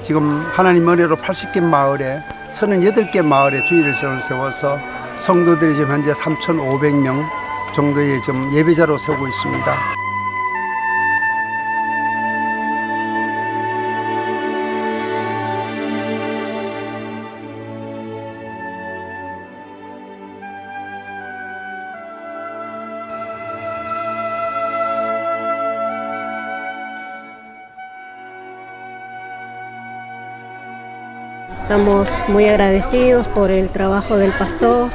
지금 하나님 은혜로 80개 마을에 38개 마을에 주일을 세워서 성도들이 지금 현재 3,500명 정도의 좀 예배자로 세우고 있습니다. Estamos muy agradecidos por el trabajo del pastor.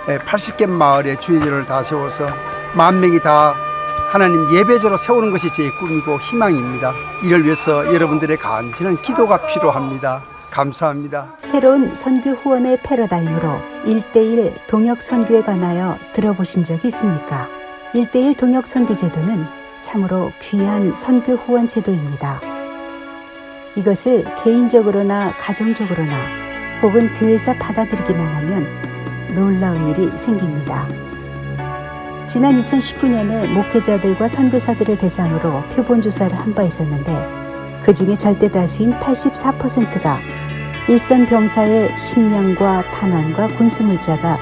네, 80개 마을에 주일을 다 세워서 10,000명이 다 하나님 예배자로 세우는 것이 제 꿈이고 희망입니다. 이를 위해서 여러분들의 간절한 기도가 필요합니다. 감사합니다. 새로운 선교 후원의 패러다임으로 1:1 동역 선교에 관하여 들어보신 적이 있습니까? 1:1 동역 선교 제도는 참으로 귀한 선교 후원 제도입니다. 이것을 개인적으로나 가정적으로나 혹은 교회에서 받아들이기만 하면 놀라운 일이 생깁니다. 지난 2019년에 목회자들과 선교사들을 대상으로 표본 조사를 한 바 있었는데 그 중에 절대 다수인 84%가 일선 병사의 식량과 탄환과 군수물자가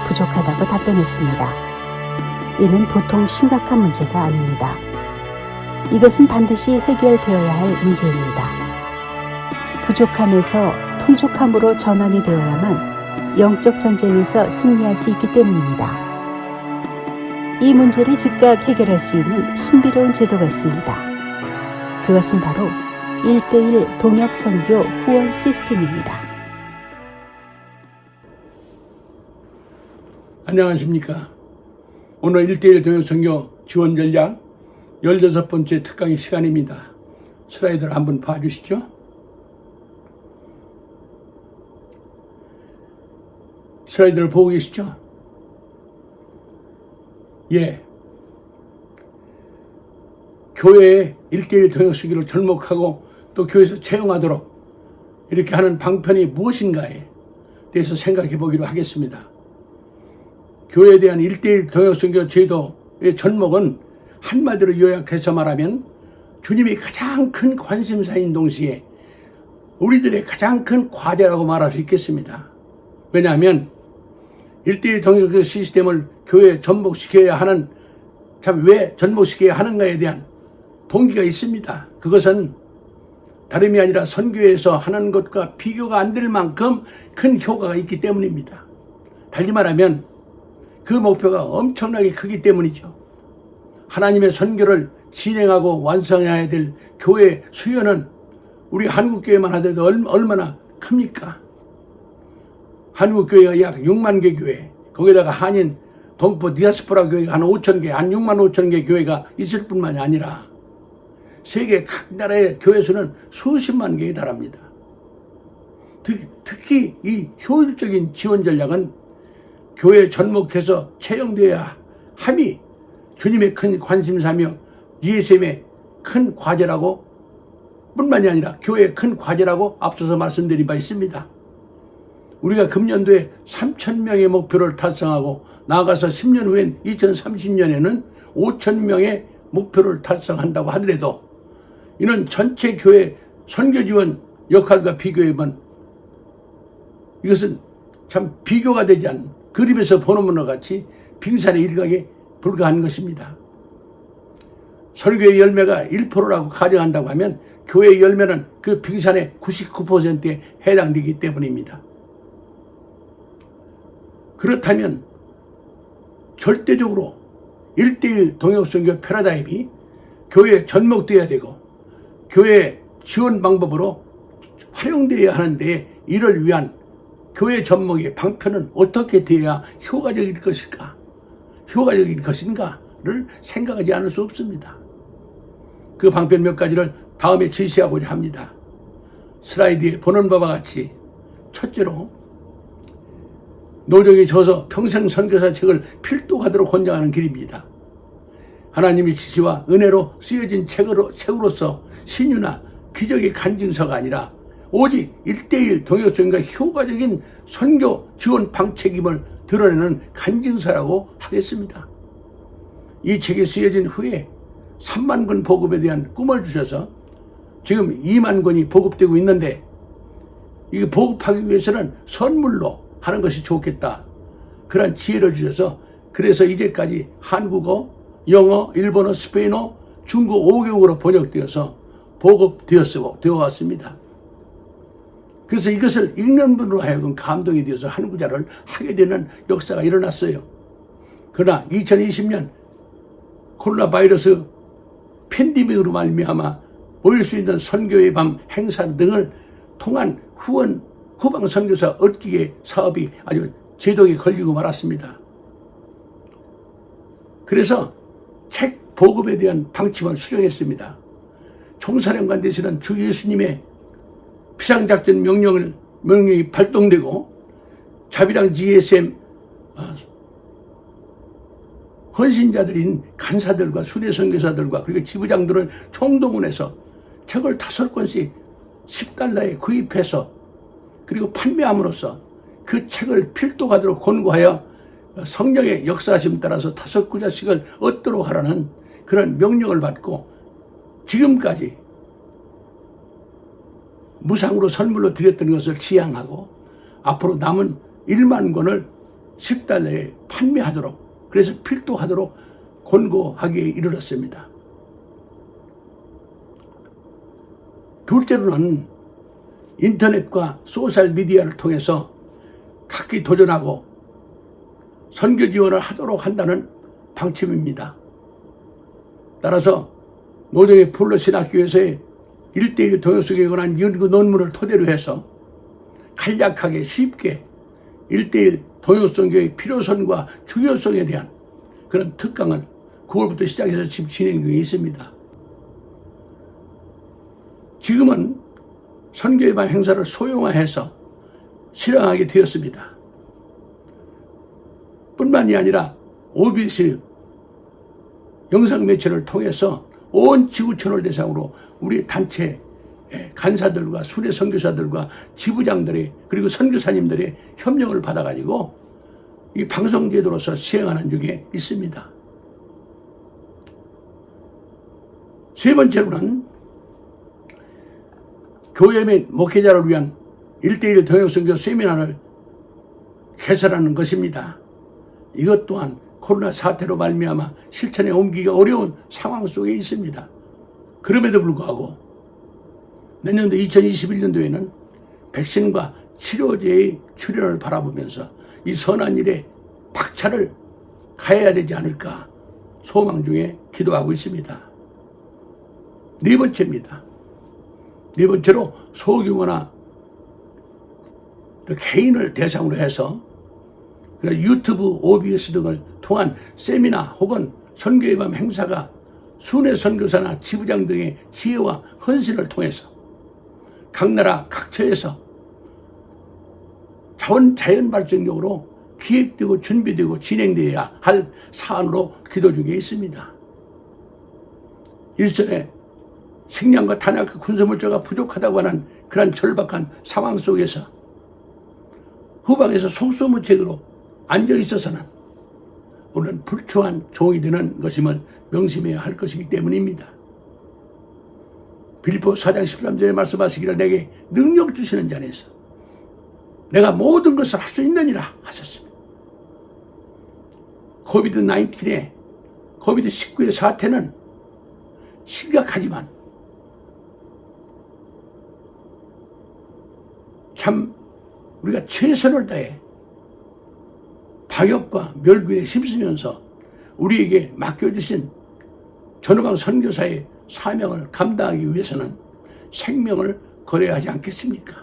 부족하다고 답변했습니다. 이는 보통 심각한 문제가 아닙니다. 이것은 반드시 해결되어야 할 문제입니다. 부족함에서 풍족함으로 전환이 되어야만 영적 전쟁에서 승리할 수 있기 때문입니다. 이 문제를 즉각 해결할 수 있는 신비로운 제도가 있습니다. 그것은 바로 1:1 동역 선교 후원 시스템입니다. 안녕하십니까. 오늘 1:1 동역 선교 지원 전략 16번째 특강의 시간입니다. 슬라이드를 한번 봐주시죠. 슬라이드를 보고 계시죠? 예. 교회의 1:1 동역 선교를 접목하고 또 교회에서 채용하도록 이렇게 하는 방편이 무엇인가에 대해서 생각해 보기로 하겠습니다. 교회에 대한 1:1 동역 선교 제도의 접목은 한마디로 요약해서 말하면 주님이 가장 큰 관심사인 동시에 우리들의 가장 큰 과제라고 말할 수 있겠습니다. 왜냐하면 1:1 동역 시스템을 교회에 접목시켜야 하는, 참 왜 접목시켜야 하는가에 대한 동기가 있습니다. 그것은 다름이 아니라 선교에서 하는 것과 비교가 안 될 만큼 큰 효과가 있기 때문입니다. 달리 말하면 그 목표가 엄청나게 크기 때문이죠. 하나님의 선교를 진행하고 완성해야 될 교회 수요는 우리 한국교회만 하더라도 얼마나 큽니까? 한국교회가 약 6만 개 교회, 거기다가 한인, 동포, 디아스포라 교회가 한 5천 개, 한 6만 5천 개 교회가 있을 뿐만이 아니라 세계 각 나라의 교회 수는 수십만 개에 달합니다. 특히 이 효율적인 지원 전략은 교회에 접목해서 채용되어야 함이 주님의 큰 관심사며 GSM의 큰 과제라고 뿐만이 아니라 교회의 큰 과제라고 앞서서 말씀드린 바 있습니다. 우리가 금년도에 3,000명의 목표를 달성하고 나아가서 10년 후엔 2030년에는 5,000명의 목표를 달성한다고 하더라도 이는 전체 교회 선교 지원 역할과 비교해보면 이것은 참 비교가 되지 않는, 그림에서 보는 것과 같이 빙산의 일각에 불과한 것입니다. 설교의 열매가 1%라고 가정한다고 하면 교회의 열매는 그 빙산의 99%에 해당되기 때문입니다. 그렇다면 절대적으로 1:1 동역선교 패러다임이 교회에 접목되어야 되고 교회 지원 방법으로 활용되어야 하는데 이를 위한 교회 접목의 방편은 어떻게 되어야 효과적인 것인가를 생각하지 않을 수 없습니다. 그 방편 몇 가지를 다음에 제시하고자 합니다. 슬라이드에 보는 바와 같이 첫째로 노정에 져서 평생 선교사 책을 필독하도록 권장하는 길입니다. 하나님의 지시와 은혜로 쓰여진 책으로서 신유나 기적의 간증서가 아니라 오직 1:1 동역성과 효과적인 선교 지원 방책임을 드러내는 간증서라고 하겠습니다. 이 책이 쓰여진 후에 3만 권 보급에 대한 꿈을 주셔서 지금 2만 권이 보급되고 있는데, 이게 보급하기 위해서는 선물로 하는 것이 좋겠다, 그런 지혜를 주셔서 그래서 이제까지 한국어, 영어, 일본어, 스페인어, 중국어 5개국어로 번역되어서 보급되어 왔습니다. 그래서 이것을 읽는 분으로 하여금 감동이 되어서 한국자를 하게 되는 역사가 일어났어요. 그러나 2020년 코로나 바이러스 팬데믹으로 말미암아 모일 수 있는 선교의 밤 행사 등을 통한 후방 선교사 얻기에 사업이 아주 제동에 걸리고 말았습니다. 그래서 책 보급에 대한 방침을 수정했습니다. 총사령관 되시는 주 예수님의 비상작전 명령이 발동되고 자비랑 GSM 헌신자들인 간사들과 순회 선교사들과 그리고 지부장들을 총동원해서 책을 5권씩 $10에 구입해서 그리고 판매함으로써 그 책을 필독하도록 권고하여 성령의 역사하심 따라서 5구자씩을 얻도록 하라는 그런 명령을 받고 지금까지 무상으로 선물로 드렸던 것을 지양하고 앞으로 남은 1만 권을 $10에 판매하도록, 그래서 필독하도록 권고하기에 이르렀습니다. 둘째로는 인터넷과 소셜미디어를 통해서 각기 도전하고 선교 지원을 하도록 한다는 방침입니다. 따라서 노정의 풀로 신학교에서의 1:1 동역성에 관한 연구 논문을 토대로 해서 간략하게 쉽게 1:1 동역성교의 필요성과 중요성에 대한 그런 특강을 9월부터 시작해서 지금 진행 중에 있습니다. 지금은 선교의 밤 행사를 소형화해서 실행하게 되었습니다. 뿐만이 아니라 OBS 영상 매체를 통해서 온 지구촌을 대상으로 우리 단체 간사들과 순회 선교사들과 지부장들의 그리고 선교사님들의 협력을 받아가지고 이 방송 제도로서 시행하는 중에 있습니다. 세 번째로는 교회 및 목회자를 위한 1:1 동역선교 세미나를 개설하는 것입니다. 이것 또한 코로나 사태로 말미암아 실천에 옮기기가 어려운 상황 속에 있습니다. 그럼에도 불구하고 내년도 2021년도에는 백신과 치료제의 출현을 바라보면서 이 선한 일에 박차를 가해야 되지 않을까 소망 중에 기도하고 있습니다. 네 번째입니다. 네 번째로 소규모나 개인을 대상으로 해서 유튜브, OBS 등을 통한 세미나 혹은 선교의 밤 행사가 순회 선교사나 지부장 등의 지혜와 헌신을 통해서 각 나라 각처에서 자연 발전적으로 기획되고 준비되고 진행되어야 할 사안으로 기도 중에 있습니다. 일전에 식량과 탄약과 군소물자가 부족하다고 하는 그런 절박한 상황 속에서 후방에서 속수무책으로 앉아 있어서는 우리는 불충한 종이 되는 것임을 명심해야 할 것이기 때문입니다. 빌립보 4장 13절에 말씀하시기를 내게 능력 주시는 자 안에서 내가 모든 것을 할 수 있느니라 하셨습니다. 코비드-19의 사태는 심각하지만 참 우리가 최선을 다해 방역과 멸균에 힘쓰면서 우리에게 맡겨주신 전후방 선교사의 사명을 감당하기 위해서는 생명을 걸어야 하지 않겠습니까?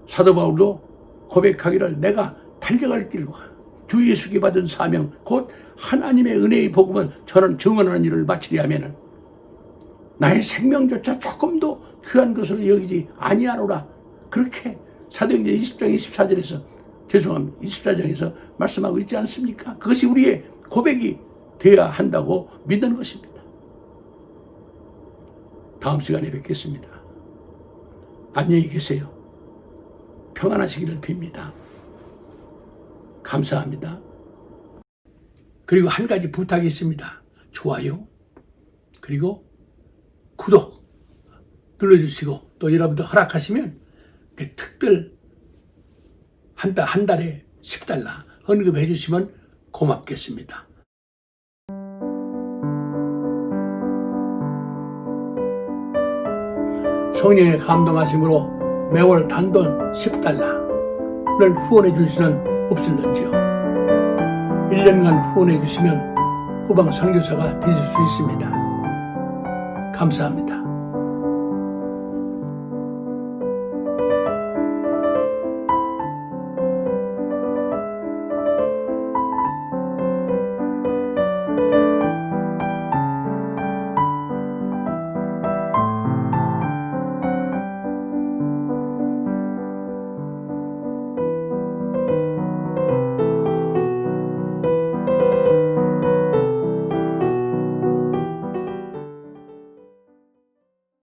사도 바울도 고백하기를 내가 달려갈 길과 주 예수께 받은 사명 곧 하나님의 은혜의 복음을 저는 증언하는 일을 마치려 하면은 나의 생명조차 조금도 귀한 것으로 여기지 아니하노라. 그렇게 사도행전 20장 24절에서 24장에서 말씀하고 있지 않습니까? 그것이 우리의 고백이 되어야 한다고 믿는 것입니다. 다음 시간에 뵙겠습니다. 안녕히 계세요. 평안하시기를 빕니다. 감사합니다. 그리고 한 가지 부탁이 있습니다. 좋아요, 그리고 구독 눌러주시고, 또 여러분들 허락하시면 특별 한 달에 $10 헌금해 주시면 고맙겠습니다. 성령의 감동하심으로 매월 단돈 $10를 후원해 줄 수는 없을런지요. 1년간 후원해 주시면 후방 선교사가 되실 수 있습니다. 감사합니다.